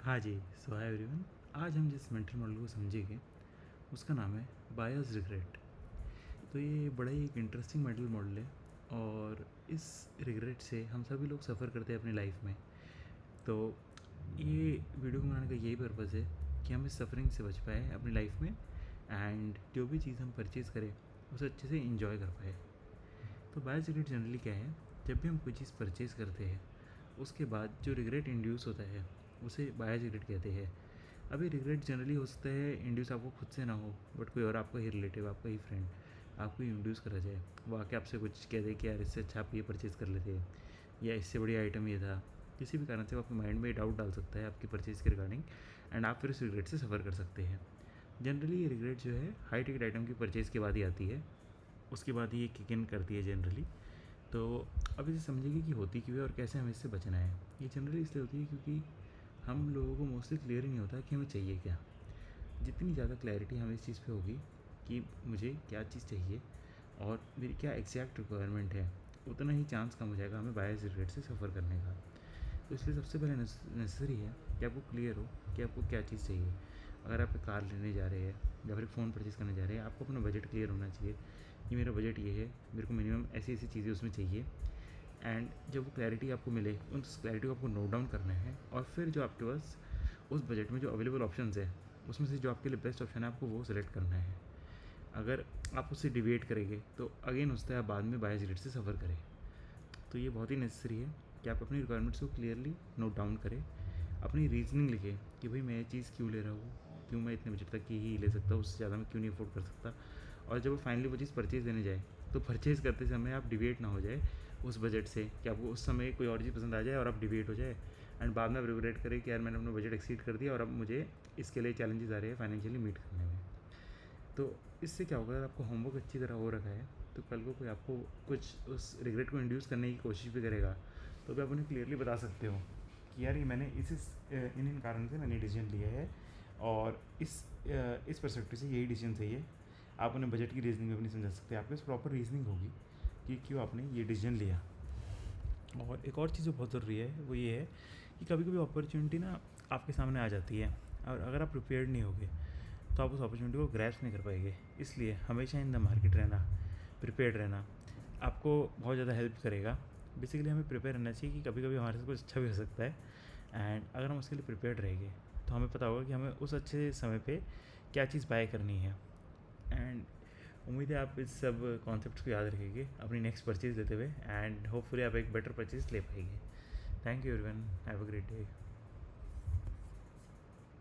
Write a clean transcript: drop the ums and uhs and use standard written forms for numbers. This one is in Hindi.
हाँ जी, सो हाय एवरीवन। आज हम जिस मेंटल मॉडल को समझेंगे उसका नाम है बायर्स रिग्रेट। तो ये बड़ा ही एक इंटरेस्टिंग मेंटल मॉडल है और इस रिग्रेट से हम सभी लोग सफ़र करते हैं अपनी लाइफ में। तो ये वीडियो को बनाने का यही पर्पज़ है कि हम इस सफ़रिंग से बच पाए अपनी लाइफ में एंड जो भी चीज़ हम परचेज़ करें उसे अच्छे से इंजॉय कर पाए। तो बायर्स रिग्रेट जनरली क्या है, जब भी हम कोई चीज़ परचेज़ करते हैं उसके बाद जो रिग्रेट इंड्यूस होता है उसे बायर्स रिग्रेट कहते हैं। अभी रिग्रेट जनरली हो सकता है इंड्यूस आपको खुद से ना हो, बट कोई और आपका ही रिलेटिव, आपका ही फ्रेंड आपको इंड्यूस करा जाए, वो आके आपसे कुछ कह दे कि यार इससे अच्छा आप ये परचेज़ कर लेते हैं या इससे बढ़िया आइटम ये था। किसी भी कारण से वो आपके माइंड में डाउट डाल सकता है आपकी परचेज़ के रिगार्डिंग एंड आप फिर उस रिग्रेट से सफ़र कर सकते हैं। जनरली ये रिग्रेट जो है हाई टिकट आइटम की परचेज़ के बाद ही आती है, उसके बाद ही ये किक इन करती है जनरली। तो अब इसे समझिए कि होती क्यों है और कैसे हमें इससे बचना है। ये जनरली इसलिए होती है क्योंकि हम लोगों को मोस्टली क्लियर ही नहीं होता कि हमें चाहिए क्या। जितनी ज़्यादा क्लैरिटी हमें इस चीज़ पे होगी कि मुझे क्या चीज़ चाहिए और मेरी क्या एग्जैक्ट रिक्वायरमेंट है, उतना ही चांस कम हो जाएगा हमें बायर्स रिग्रेट से सफ़र करने का। तो इसलिए सबसे पहले नेसेसरी है कि आपको क्लियर हो कि आपको क्या चीज़ चाहिए। अगर आप एक कार लेने जा रहे हैं या फिर फ़ोन परचेज़ करने जा रहे हैं, आपको अपना बजट क्लियर होना चाहिए कि मेरा बजट ये है, मेरे को मिनिमम ऐसी ऐसी चीज़ें उसमें चाहिए। एंड जब वो क्लैरिटी आपको मिले, उस क्लैरिटी को आपको नोट डाउन करना है और फिर जो आपके पास उस बजट में जो अवेलेबल ऑप्शंस है उसमें से जो आपके लिए बेस्ट ऑप्शन है आपको वो सिलेक्ट करना है। अगर आप उससे डिवेट करेंगे तो अगेन उससे आप बाद में बायर्स रिग्रेट से सफ़र करें। तो ये बहुत ही नेसेसरी है कि आप अपनी रिक्वायरमेंट्स को क्लियरली नोट डाउन करें, अपनी रीजनिंग लिखें कि भाई मैं ये चीज़ क्यों ले रहा हूँ, क्यों मैं इतने बजट तक की ही ले सकता हूँ, उससे ज़्यादा मैं क्यों नहीं अफोर्ड कर सकता। और जब फाइनली वो चीज़ परचेज़ देने जाए तो परचेज़ करते समय आप डिवेट ना हो जाए उस बजट से कि आपको उस समय कोई और चीज़ पसंद आ जाए और आप डिवेट हो जाए एंड बाद में आप रिग्रेट करें कि यार मैंने अपना बजट एक्सीड कर दिया और अब मुझे इसके लिए चैलेंजेस आ रहे हैं फाइनेंशियली मीट करने में। तो इससे क्या होगा, अगर आपको होमवर्क अच्छी तरह हो रखा है तो कल को कोई आपको कुछ उस रिग्रेट को इंड्यूस करने की कोशिश भी करेगा तो भी आप उन्हें क्लियरली बता सकते हो कि यार ये मैंने इन कारण से मैंने डिसीजन लिया है और इस परस्पेक्टिव से यही डिसीजन सही है। आप उन्हें बजट की रीजनिंग में भी नहीं समझा सकते, आपके पास प्रॉपर रीजनिंग होगी कि क्यों आपने ये डिसीजन लिया। और एक और चीज़ जो बहुत ज़रूरी है वो ये है कि कभी कभी अपॉर्चुनिटी ना आपके सामने आ जाती है और अगर आप प्रिपेयर्ड नहीं होगे तो आप उस अपॉर्चुनिटी को ग्रैस्प नहीं कर पाएंगे। इसलिए हमेशा इन द मार्केट रहना, प्रिपेयर्ड रहना आपको बहुत ज़्यादा हेल्प करेगा। बेसिकली हमें प्रिपेयर रहना चाहिए कि कभी कभी हमारे साथ कुछ अच्छा भी हो सकता है एंड अगर हम उसके लिए प्रिपेयर्ड रहेंगे तो हमें पता होगा कि हमें उस अच्छे समय पे क्या चीज़ बाय करनी है। एंड उम्मीद है आप इस सब कॉन्सेप्ट्स को याद रखेंगे अपनी नेक्स्ट परचेज़ देते हुए एंड होपफुली आप एक बेटर परचेज़ ले पाएंगे। Thank you everyone, have a great day.